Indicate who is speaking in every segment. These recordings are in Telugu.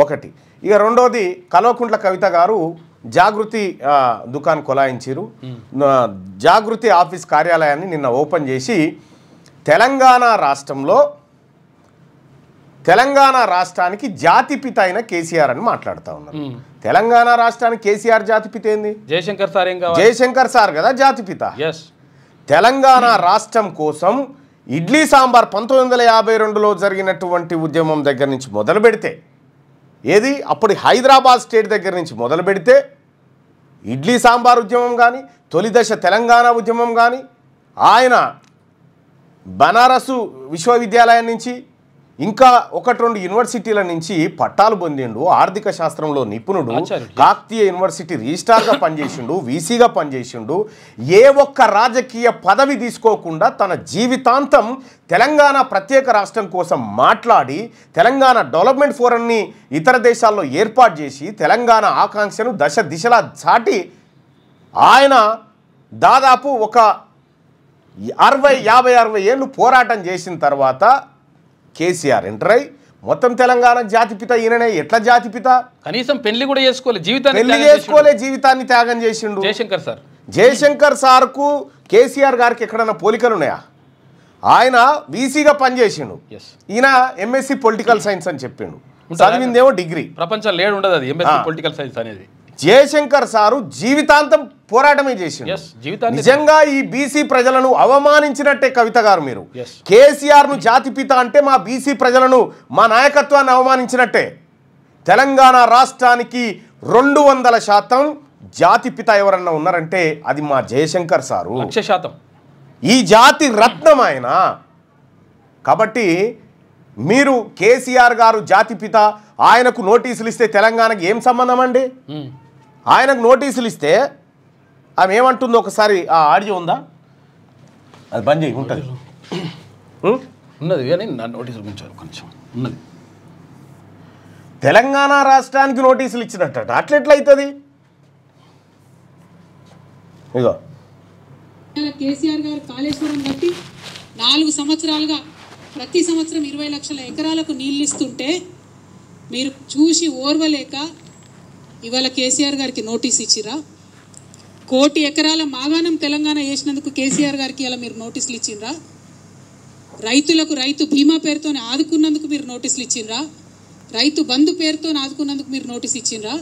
Speaker 1: ఒకటి. ఇక రెండోది కల్వకుంట్ల కవిత గారు జాగృతి దుకాణం కొలాయించారు. జాగృతి ఆఫీస్ కార్యాలయాన్ని నిన్న ఓపెన్ చేసి తెలంగాణ రాష్ట్రానికి జాతిపిత అయిన కేసీఆర్ అని మాట్లాడుతూ ఉన్నారు. తెలంగాణ రాష్ట్రానికి కేసీఆర్ జాతిపిత ఏంది? జయశంకర్ సార్ కదా జాతిపిత. తెలంగాణ రాష్ట్రం కోసం ఇడ్లీ సాంబార్ 1952లో జరిగినటువంటి ఉద్యమం దగ్గర నుంచి మొదలు పెడితే, ఏది అప్పుడు హైదరాబాద్ స్టేట్ దగ్గర నుంచి మొదలు పెడితే ఇడ్లీ సాంబార్ ఉద్యమం కానీ, తొలి దశ తెలంగాణ ఉద్యమం కానీ, ఆయన బనారసు విశ్వవిద్యాలయం నుంచి ఇంకా 1-2 యూనివర్సిటీల నుంచి పట్టాలు పొందిండు. ఆర్థిక శాస్త్రంలో నిపుణుడు. కాకతీయ యూనివర్సిటీ రిజిస్ట్రార్గా పనిచేసిండు, వీసీగా పనిచేసిండు. ఏ ఒక్క రాజకీయ పదవి తీసుకోకుండా తన జీవితాంతం తెలంగాణ ప్రత్యేక రాష్ట్రం కోసం మాట్లాడి తెలంగాణ డెవలప్మెంట్ ఫోరంని ఇతర దేశాల్లో ఏర్పాటు చేసి తెలంగాణ ఆకాంక్షను దశ దిశలా చాటి ఆయన దాదాపు ఒక 50-60 ఏళ్ళు పోరాటం చేసిన తర్వాత కేసీఆర్ ఎంటర్ అయి మొత్తం తెలంగాణ జాతిపిత ఈయననే. ఎట్లా జాతిపిత?
Speaker 2: కనీసం పెళ్లి కూడా
Speaker 1: జీవితాన్ని త్యాగం చేసిండు జయశంకర్ సార్కు కేసీఆర్ గారికి ఎక్కడన్నా పోలికలు ఉన్నాయా? ఆయన వీసీగా పనిచేసిండు, ఈయన ఎంఎస్సి పొలిటికల్ సైన్స్ అని చెప్పిండు, చదివిందేమో డిగ్రీ.
Speaker 2: ప్రపంచం లేడు ఉండదు అది ఎంఎస్సి పొలిటికల్ సైన్స్ అనేది.
Speaker 1: జయశంకర్ సారు జీవితాంతం పోరాటమే చేసిండు. నిజంగా ఈ బీసీ ప్రజలను అవమానించినట్టే కవిత గారు. మీరు కేసీఆర్ ను జాతిపిత అంటే మా బీసీ ప్రజలను, మా నాయకత్వాన్ని అవమానించినట్టే. తెలంగాణ రాష్ట్రానికి 200% జాతిపిత ఎవరన్నా ఉన్నారంటే అది మా జయశంకర్ సారు.
Speaker 2: 100%.
Speaker 1: ఈ జాతి రత్నం ఆయన. కాబట్టి మీరు కేసీఆర్ గారు జాతిపిత, ఆయనకు నోటీసులు ఇస్తే తెలంగాణకి ఏం సంబంధం అండి? ఆయనకు నోటీసులు ఇస్తే ఆమె ఏమంటుందో ఒకసారి ఆ ఆడియో ఉందా? అది బంద్ చేయి. ఉంటుంది
Speaker 2: ఉన్నది కానీ నోటీసులు కొంచెం ఉన్నది.
Speaker 1: తెలంగాణ రాష్ట్రానికి నోటీసులు ఇచ్చినట్ట అట్లెట్లయితుంది? ఇగో
Speaker 3: కేసీఆర్ గారు కాళేశ్వరం కట్టి 4 సంవత్సరాలుగా ప్రతి సంవత్సరం 20 లక్షల ఎకరాలకు నీళ్ళు ఇస్తుంటే మీరు చూసి ఓర్వలేక ఇవాళ కేసీఆర్ గారికి నోటీస్ ఇచ్చిరా? 1 కోటి ఎకరాల మాగాణం తెలంగాణ వేసినందుకు కేసీఆర్ గారికి ఇలా మీరు నోటీసులు ఇచ్చిండ్రా? రైతులకు రైతు బీమా పేరుతో ఆదుకున్నందుకు మీరు నోటీసులు ఇచ్చిండ్రా? రైతు బంధు పేరుతో ఆదుకున్నందుకు మీరు నోటీస్ ఇచ్చిండ్రా?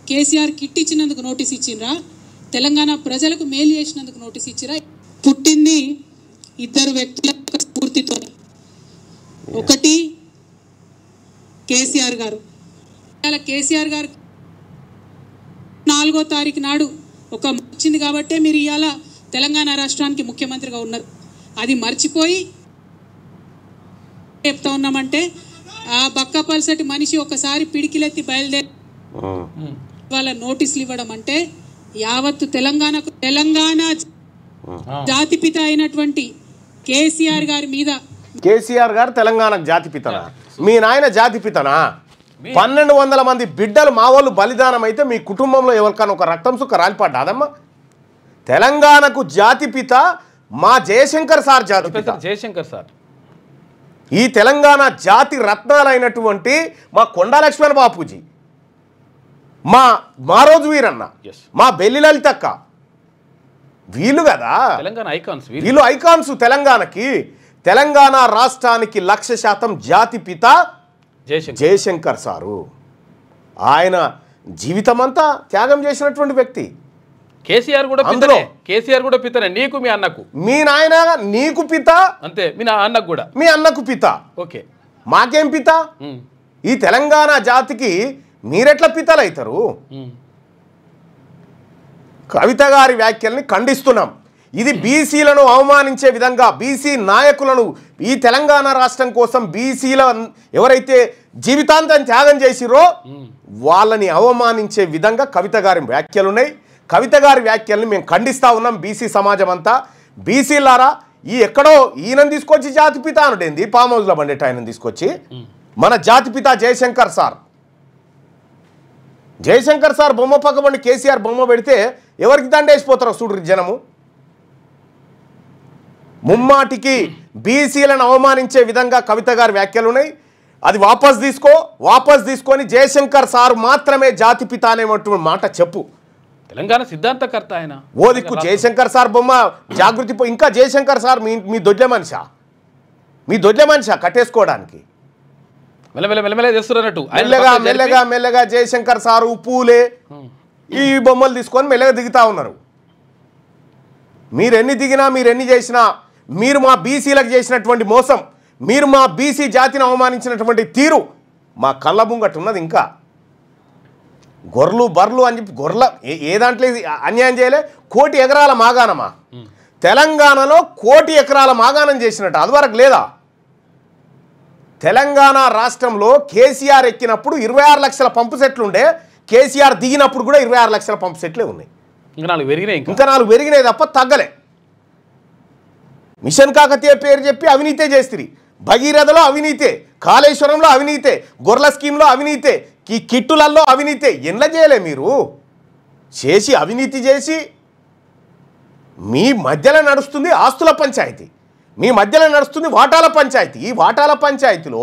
Speaker 3: కేసీఆర్ కిట్ ఇచ్చినందుకు నోటీస్ ఇచ్చిండ్రా? తెలంగాణ ప్రజలకు మేలు చేసినందుకు నోటీస్ ఇచ్చిరా? పుట్టింది 2 వ్యక్తుల స్ఫూర్తితో. ఒకటి కేసీఆర్ గారు. కేసీఆర్ గారు 4వ తారీఖు నాడు ఒక వచ్చింది కాబట్టే మీరు ఇవాళ తెలంగాణ రాష్ట్రానికి ముఖ్యమంత్రిగా ఉన్నారు. అది మర్చిపోయి చెప్తా ఉన్నామంటే ఆ బక్కపల్సటి మనిషి ఒకసారి పిడికిలెత్తి బయలుదేరి వాళ్ళ నోటీసులు ఇవ్వడం అంటే యావత్తు తెలంగాణ జాతిపిత అయినటువంటి కేసీఆర్ గారి మీద.
Speaker 1: కేసీఆర్ గారు తెలంగాణకు జాతిపితనా? మీ నాయన జాతిపితనా? 1200 మంది బిడ్డలు మా వాళ్ళు బలిదానం అయితే మీ కుటుంబంలో ఎవరికైనా ఒక రక్తం సుక్క రాలిపడ్డాదమ్మా? తెలంగాణకు జాతిపిత మా జయశంకర్ సార్ జాతిపిత.
Speaker 2: జయశంకర్ సార్
Speaker 1: ఈ తెలంగాణ జాతి రత్నాలైనటువంటి మా కొండా లక్ష్మణ్ బాపూజీ, మా మారోజు వీరన్న, మా బెల్లి లలితక్క, వీళ్ళు కదా
Speaker 2: తెలంగాణ ఐకాన్స్.
Speaker 1: వీళ్ళు ఐకాన్స్ తెలంగాణకి. తెలంగాణ రాష్ట్రానికి 100% జాతిపిత జయశంకర్ సారు. ఆయన జీవితం అంతా త్యాగం చేసినటువంటి వ్యక్తి.
Speaker 2: కేసీఆర్ కూడా పితనే. కేసీఆర్ కూడా పితనే. నీకు మీ అన్నకు.
Speaker 1: మీ నాయన నీకు పిత
Speaker 2: అంతే, మీ అన్నకు కూడా.
Speaker 1: మీ అన్నకు పిత.
Speaker 2: ఓకే,
Speaker 1: మాకేం పిత? ఈ తెలంగాణ జాతికి మీరెట్లా పితలు అవుతారు? కవిత గారి వ్యాఖ్యల్ని ఖండిస్తున్నాం. ఇది బీసీలను అవమానించే విధంగా, బీసీ నాయకులను, ఈ తెలంగాణ రాష్ట్రం కోసం బీసీల ఎవరైతే జీవితాంతం త్యాగం చేసిరో వాళ్ళని అవమానించే విధంగా కవిత గారి వ్యాఖ్యలున్నాయి. కవిత గారి వ్యాఖ్యల్ని మేము ఖండిస్తూ ఉన్నాం. బీసీ సమాజం అంతా, బీసీలారా, ఈ ఎక్కడో ఈయనను తీసుకొచ్చి జాతిపిత అనుడేంది? ఫామ్ హౌస్లో బండేట ఆయనను తీసుకొచ్చి మన జాతిపిత జయశంకర్ సార్. జయశంకర్ సార్ బొమ్మ పక్కబండి కేసీఆర్ బొమ్మ పెడితే ఎవరికి దండేసిపోతారో చూడు జనము. ముమ్మాటికి బీసీలను అవమానించే విధంగా కవిత గారి వ్యాఖ్యలు ఉన్నాయి. అది వాపస్ తీసుకొని జయశంకర్ సార్ మాత్రమే జాతిపిత అనేటువంటి మాట చెప్పు.
Speaker 2: తెలంగాణ సిద్ధాంతకర్త ఆయన.
Speaker 1: ఓ దిక్కు జయశంకర్ సార్ బొమ్మ జాగృతి ఇంకా జయశంకర్ సార్ మీ దొడ్ల మనిషా కట్టేసుకోవడానికి మెల్లగా జయశంకర్ సారు పూలే ఈ బొమ్మలు తీసుకొని మెల్లగా దిగుతా ఉన్నారు. మీరెన్ని దిగినా మీరెన్ని చేసినా మీరు మా బీసీలకు చేసినటువంటి మోసం, మీరు మా బీసీ జాతిని అవమానించినటువంటి తీరు మా కళ్ళ ముంగట్టు ఉన్నది. ఇంకా గొర్రెలు బర్రెలు అని చెప్పి ఏ దాంట్లో అన్యాయం చేయలే. 1 కోటి ఎకరాల మాగాణమా తెలంగాణలో 1 కోటి ఎకరాల మాగాణం చేసినట్టు అది వరకు లేదా? తెలంగాణ రాష్ట్రంలో కేసీఆర్ ఎక్కినప్పుడు 26 లక్షల పంపు సెట్లు ఉండే, కేసీఆర్ దిగినప్పుడు కూడా 26 లక్షల పంపు సెట్లే ఉన్నాయి.
Speaker 2: ఇంకా
Speaker 1: 4 పెరిగినాయి తప్ప తగ్గలే. మిషన్ కాకతీయ పేరు చెప్పి అవినీతే చేస్తుంది. భగీరథలో అవినీతే, కాళేశ్వరంలో అవినీతే, గొర్రెల స్కీమ్లో అవినీతే, ఈ కిట్టులలో అవినీతే. ఎట్లా చేయలే మీరు? చేసి అవినీతి చేసి మీ మధ్యలో నడుస్తుంది ఆస్తుల పంచాయతీ, మీ మధ్యలో నడుస్తుంది వాటాల పంచాయతీ. ఈ వాటాల పంచాయతీలో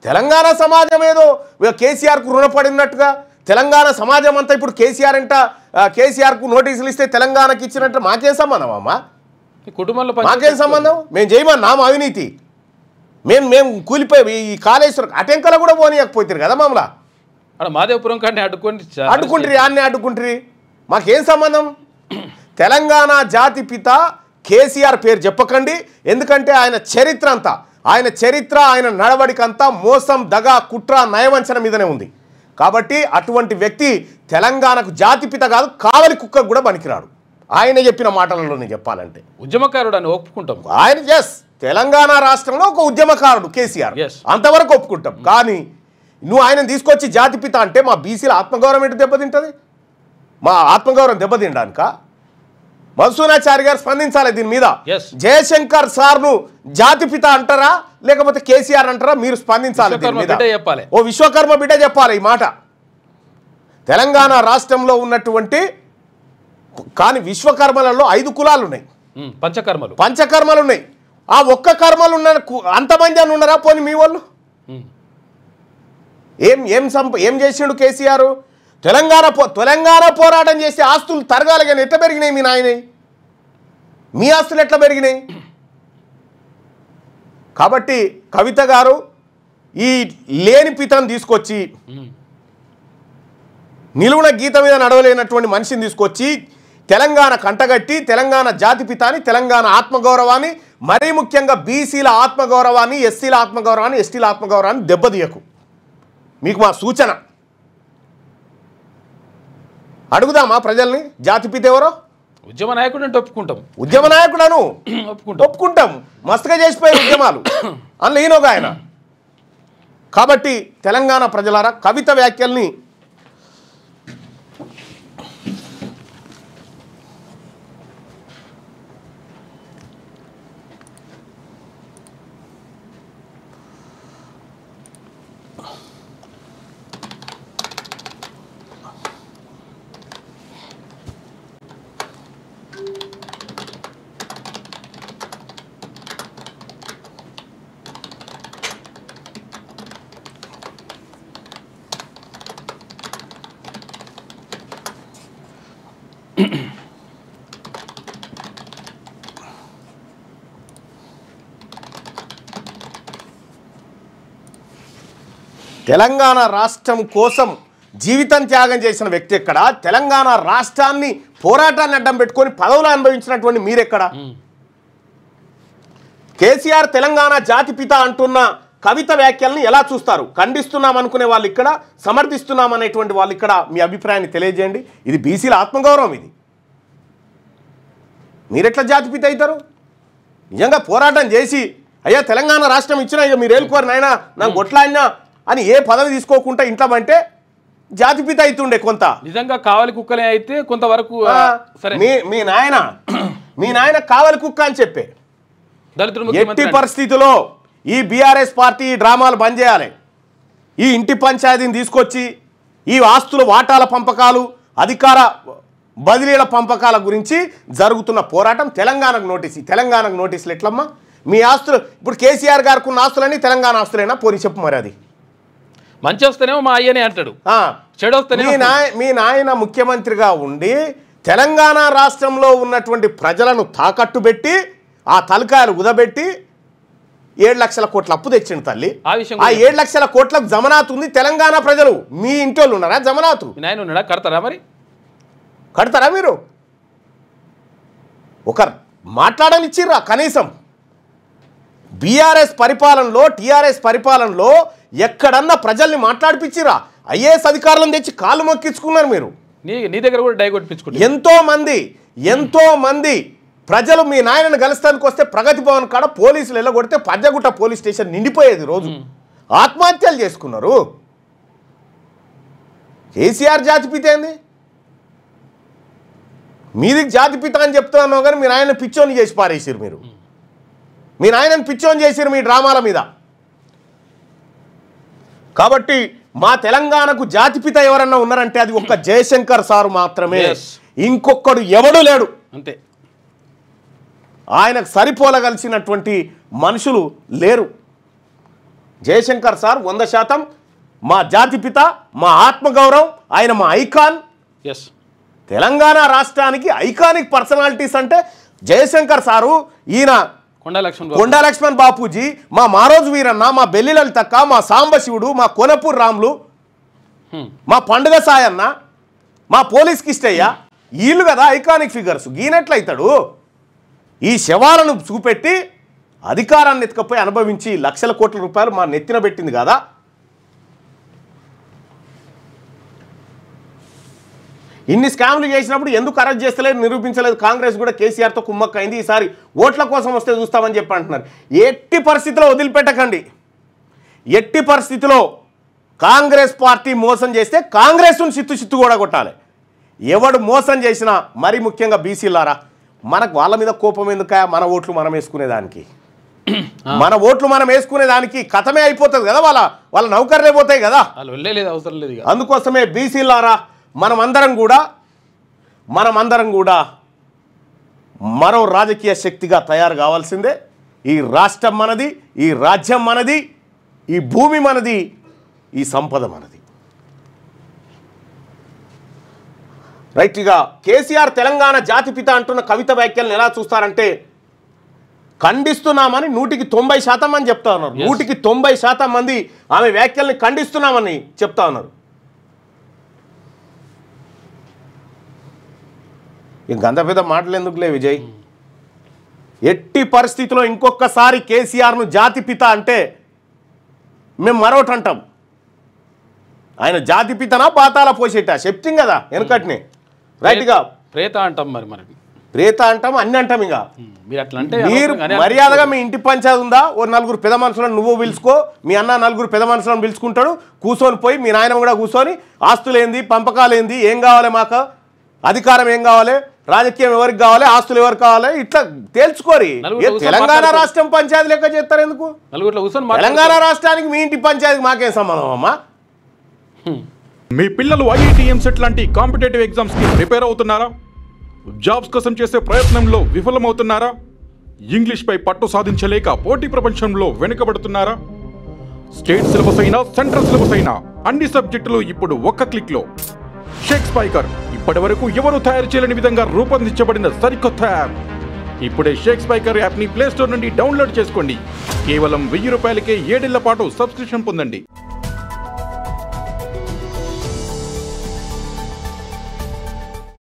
Speaker 1: తెలంగాణ సమాజం ఏదో కేసీఆర్కు రుణపడినట్టుగా తెలంగాణ సమాజం అంతా ఇప్పుడు కేసీఆర్కు నోటీసులు ఇస్తే తెలంగాణకి ఇచ్చినట్టు మాకేం సంబంధం అమ్మా?
Speaker 2: కుటుంబంలో
Speaker 1: మాకేం సంబంధం? మేము చేయమన్నాము అవినీతి. మేము కూలిపోయి ఈ కాళేశ్వరం అటెంకలో కూడా పోనీయకపోతారు కదా మమ్మల్ని.
Speaker 2: మాదేవపురం కానీ
Speaker 1: అడ్డుకుంటారు. మాకేం సంబంధం? తెలంగాణ జాతిపిత కేసీఆర్ పేరు చెప్పకండి. ఎందుకంటే ఆయన చరిత్ర ఆయన నడవడికంతా మోసం, దగా, కుట్ర, నయవంచన మీదనే ఉంది. కాబట్టి అటువంటి వ్యక్తి తెలంగాణకు జాతిపిత కాదు, కావలి కుక్కకు కూడా పనికిరాడు. ఆయన చెప్పిన మాటలలోనే చెప్పాలంటే
Speaker 2: ఉద్యమకారుడు అని ఒప్పుకుంటాం.
Speaker 1: ఆయన తెలంగాణ రాష్ట్రంలో ఒక ఉద్యమకారుడు కేసీఆర్, అంతవరకు ఒప్పుకుంటాం. కానీ నువ్వు ఆయన తీసుకొచ్చి జాతిపిత అంటే మా బీసీల ఆత్మగౌరవం ఎటు దెబ్బతింటుంది? మా ఆత్మగౌరవం దెబ్బతిండానిక? మధుసూనాచారి గారు స్పందించాలి దీని మీద. జయశంకర్ సార్ను జాతిపిత అంటారా లేకపోతే కేసీఆర్ అంటారా? మీరు స్పందించాలి దీని మీద. ఓ విశ్వకర్మ బిడ్డ చెప్పాలి ఈ మాట. తెలంగాణ రాష్ట్రంలో ఉన్నటువంటి కానీ విశ్వకర్మలలో 5 కులాలు ఉన్నాయి, పంచకర్మలు ఉన్నాయి. ఆ ఒక్క కర్మలు ఉన్న అంతమంది అని ఉన్నారా? పోనీ మీ వాళ్ళు ఏం చేసిండు కేసీఆర్? తెలంగాణ పోరాటం చేసి ఆస్తులు తరగాలి కానీ ఎట్లా పెరిగినాయి మీ నాయనవి? మీ ఆస్తులు ఎట్లా పెరిగినాయి? కాబట్టి కవిత గారు ఈ లేని పితను తీసుకొచ్చి నిలువున గీత మీద నడవలేనటువంటి మనిషిని తీసుకొచ్చి తెలంగాణ కంటగట్టి తెలంగాణ జాతిపితాని, తెలంగాణ ఆత్మగౌరవాన్ని, మరీ ముఖ్యంగా బీసీల ఆత్మగౌరవాన్ని, ఎస్సీల ఆత్మగౌరవాన్ని, ఎస్టీల ఆత్మగౌరవాన్ని దెబ్బతీయకు. మీకు మా సూచన. అడుగుదామా ప్రజల్ని జాతిపిత ఎవరో?
Speaker 2: ఉద్యమ నాయకుడు అంటే ఒప్పుకుంటాం.
Speaker 1: ఉద్యమ నాయకుడను ఒప్పుకుంటాం. మస్తుగా చేసిపోయే ఉద్యమాలు అందులో ఈయనొక ఆయన. కాబట్టి తెలంగాణ ప్రజలారా కవిత వ్యాఖ్యల్ని తెలంగాణ రాష్ట్రం కోసం జీవితం త్యాగం చేసిన వ్యక్తి ఎక్కడ? తెలంగాణ రాష్ట్రాన్ని పోరాటాన్ని అడ్డం పెట్టుకొని పదవులు అనుభవించినటువంటి మీరెక్కడ? కేసీఆర్ తెలంగాణ జాతిపిత అంటున్న కవిత వ్యాఖ్యల్ని ఎలా చూస్తారు? ఖండిస్తున్నాం అనుకునే వాళ్ళు ఇక్కడ, సమర్థిస్తున్నాం అనేటువంటి వాళ్ళు ఇక్కడ. మీ అభిప్రాయాన్ని తెలియజేయండి. ఇది బీసీల ఆత్మగౌరవం. ఇది మీరెట్లా జాతిపిత అవుతారు? నిజంగా పోరాటం చేసి అయ్యా తెలంగాణ రాష్ట్రం ఇచ్చినా ఇక మీరు ఏలుకోరు నాయన నాకు గొట్లాడినా అని ఏ పదవి తీసుకోకుండా ఇంట్లో అంటే జాతిపిత అవుతుండే. కొంత
Speaker 2: నిజంగా కావాలి కుక్కలే అయితే కొంతవరకు
Speaker 1: మీ నాయన కావాలి కుక్క అని చెప్పే. ఎట్టి పరిస్థితిలో ఈ బీఆర్ఎస్ పార్టీ డ్రామాలు బంద్ చేయాలి. ఈ ఇంటి పంచాయతీని తీసుకొచ్చి ఈ ఆస్తుల వాటాల పంపకాలు, అధికార బదిలీల పంపకాల గురించి జరుగుతున్న పోరాటం తెలంగాణకు నోటీసులు ఎట్లమ్మా? మీ ఆస్తులు ఇప్పుడు కేసీఆర్ గారికి ఉన్న ఆస్తులన్నీ తెలంగాణ ఆస్తులైనా పోనీ చెప్పు మరి. అది
Speaker 2: మంచి వస్తేనేమో మా అయ్యనే అంటాడు, చెడు వస్తేనే
Speaker 1: మీ నాయన ముఖ్యమంత్రిగా ఉండి తెలంగాణ రాష్ట్రంలో ఉన్నటువంటి ప్రజలను తాకట్టు పెట్టి ఆ తలకాయలు ఉదబెట్టి 7 లక్షల కోట్ల అప్పు తెచ్చిండు తల్లి. ఆ 7 లక్షల కోట్లకు జమనాత్ ఉంది. తెలంగాణ ప్రజలు మీ ఇంటి వాళ్ళు ఉన్నారా జమనాతు?
Speaker 2: నాయన ఉన్నాడా? కడతారా? మరి
Speaker 1: కడతారా? మీరు ఒక మాట్లాడనిచ్చిర్రా కనీసం? బీఆర్ఎస్ పరిపాలనలో టీఆర్ఎస్ పరిపాలనలో ఎక్కడన్నా ప్రజల్ని మాట్లాడిపించిరా? ఐఏఎస్ అధికారులను తెచ్చి కాళ్ళు మొక్కించుకున్నారు మీరు.
Speaker 2: నీ దగ్గర కూడా డై కొట్టించుకున్నారు.
Speaker 1: ఎంతో మంది ప్రజలు మీ నాయనను గెలుస్తానికి వస్తే ప్రగతి భవన్ కాడ పోలీసులు వెళ్ళగొడితే పద్దగుట్ట పోలీస్ స్టేషన్ నిండిపోయేది. రోజు ఆత్మహత్యలు చేసుకున్నారు. కేసీఆర్ జాతిపిత ఏంది? మీది జాతిపిత అని చెప్తున్నావు కానీ మీ నాయన పిచ్చోని చేసి పారేసారు మీరు. మీ నాయనని పిచ్చోని చేసారు మీ డ్రామాల మీద. కాబట్టి మా తెలంగాణకు జాతిపిత ఎవరన్నా ఉన్నారంటే అది ఒక్క జయశంకర్ సారు మాత్రమే. ఇంకొకడు ఎవడు లేడు.
Speaker 2: అంతే.
Speaker 1: ఆయనకు సరిపోలగలిసినటువంటి మనుషులు లేరు. జయశంకర్ సార్ 100% మా జాతిపిత, మా ఆత్మగౌరవం. ఆయన మా ఐకాన్. తెలంగాణ రాష్ట్రానికి ఐకానిక్ పర్సనాలిటీస్ అంటే జయశంకర్ సారు, ఈయన కొండా లక్ష్మణ్ బాపూజీ, మా మారోజు వీరన్న, మా బెల్లి లలితక్క, మా సాంబశివుడు, మా కొనపూర్ రాములు, మా పండుగ సాయన్న, మా పోలీస్ కిష్టయ్య, వీళ్ళు కదా ఐకానిక్ ఫిగర్స్. గీనట్లయితాడు ఈ శవాలను చూపెట్టి అధికారాన్ని ఎత్తుకపోయి అనుభవించి లక్షల కోట్ల రూపాయలు మా నెత్తిన పెట్టింది కదా. ఇన్ని స్కామ్లు చేసినప్పుడు ఎందుకు అరెస్ట్ చేస్తలేదు, నిరూపించలేదు? కాంగ్రెస్ కూడా కేసీఆర్తో కుమ్మక్కైంది. ఈసారి ఓట్ల కోసం వస్తే చూస్తామని చెప్పి అంటున్నారు. ఎట్టి పరిస్థితిలో వదిలిపెట్టకండి. ఎట్టి పరిస్థితిలో కాంగ్రెస్ పార్టీ మోసం చేస్తే కాంగ్రెస్ను చిత్తు కూడా కొట్టాలి. ఎవడు మోసం చేసినా, మరీ ముఖ్యంగా బీసీలారా, మనకు వాళ్ళ మీద కోపం ఎందుక? మన ఓట్లు మనం వేసుకునేదానికి కథమే అయిపోతుంది కదా. వాళ్ళ నౌకర్లే పోతాయి కదా. అందుకోసమే బీసీలారా మనమందరం కూడా మరో రాజకీయ శక్తిగా తయారు కావాల్సిందే. ఈ రాష్ట్రం మనది, ఈ రాజ్యం మనది, ఈ భూమి మనది, ఈ సంపద మనది. రైట్గా కేసీఆర్ తెలంగాణ జాతిపిత అంటున్న కవిత వ్యాఖ్యలను ఎలా చూస్తారంటే, ఖండిస్తున్నామని 100% అని చెప్తా ఉన్నారు. 190% మంది ఆమె వ్యాఖ్యల్ని ఖండిస్తున్నామని చెప్తా ఉన్నారు. ఇంకంత పెద్ద మాటలు ఎందుకులే విజయ్. ఎట్టి పరిస్థితిలో ఇంకొకసారి కేసీఆర్ను జాతిపిత అంటే మేము మరొకటి అంటాం. ఆయన జాతిపితనా పాతాల పోసేట చెప్తాం కదా వెనకటిని. రైట్గా
Speaker 2: ప్రేత అంటాం. మరి
Speaker 1: ప్రేత అంటాం, అన్ని అంటాం. ఇంకా
Speaker 2: మీరు అట్లా అంటే
Speaker 1: మీరు మర్యాదగా మీ ఇంటి పంచాయతీ ఉందా, ఓ 4 పెద్ద మనుషులను నువ్వు పిలుచుకో, మీ అన్న 4 పెద్ద మనుషులను పిలుచుకుంటాడు, కూర్చొని పోయి మీ నాయన కూడా కూర్చొని ఆస్తులేంది, పంపకాలేంది, ఏం కావాలి, మాకు అధికారం ఏం కావాలి, రాజకీయం ఎవరికి కావాలి, ఆస్తులు ఎవరికి కావాలి, ఇట్లా తేల్చుకోరి. తెలంగాణ రాష్ట్రం పంచాయతీ లెక్క చేస్తారు ఎందుకు? తెలంగాణ రాష్ట్రానికి మీ ఇంటి పంచాయతీకి మాకేం సంబంధం అమ్మా?
Speaker 4: మీ పిల్లలు IIT-MCET లాంటి కాంపిటేటివ్ ఎగ్జామ్స్ కి ప్రిపేర్ అవుతున్నారా? జాబ్స్ కోసం చేసే ప్రయత్నంలో విఫలమవుతున్నారా? ఇంగ్లీష్ పై పట్టు సాధించలేక పోటీ ప్రపంచంలో వెనుకబడుతున్నారా? స్టేట్ సిలబస్ అయినా సెంట్రల్ సిలబస్ అయినా అన్ని సబ్జెక్టులు ఇప్పుడు ఒక్క క్లిక్ లో. షేక్ స్పైకర్ ఇప్పటి వరకు ఎవరు తయారు చేయలేని విధంగా రూపొందించబడిన సరికొత్త యాప్. ఇప్పుడే షేక్ స్పైకర్ యాప్ ని ప్లే స్టోర్ నుండి డౌన్లోడ్ చేసుకోండి. కేవలం 1000 రూపాయలకే 7 ఏళ్ల పాటు సబ్స్క్రిప్షన్ పొందండి.